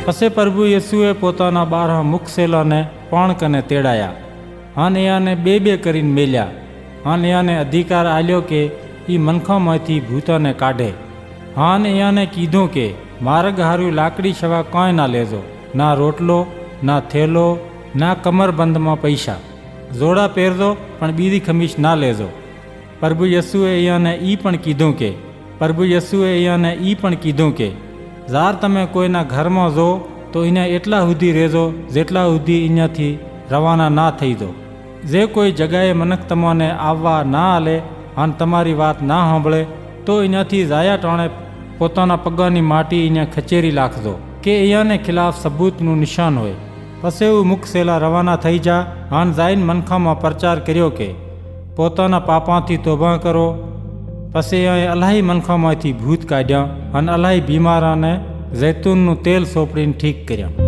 पछे प्रभु येसुए पोताना 12 मुखसेलाने पण कने तेड़ाया अने एने बे करीने मेल्या अने एने अधिकार आल्यो के ई मनखामांथी भूताने काढे। अने एने कीधुं के मार्ग हारू लाकड़ी सिवा कांई ना लेजो, ना रोटलो, ना थेलो, ना कमरबंद में पैसा, जोड़ा पहेरजो पण बीजी खमीस ना लेजो। प्रभु येसुए एने ई पण कीधुं के जार तमे कोईना घर में जो तो इने एटला सुधी रहेजो जेटला सुधी अहींयाथी रवाना ना थई जो। जे कोई जगहे मनक तमने आववा ना आले अने तमारी वात ना सांभळे तो अहींयाथी जाया टाणे पोताना पगानी माटी अहींया खचेरी नाखजो के अहींयाने खिलाफ सबूतनुं निशान होय। पछे वो मुखसेला रवाना थई जा अने जाईने मनखामां प्रचार कर्यो के पोताना पापांथी तोबा करो। पछी अलाही मनखामांथी भूत काढ्या अने अलाही बीमाराने जैतूननुं तेल सोंपड़ीने ठीक कर्या।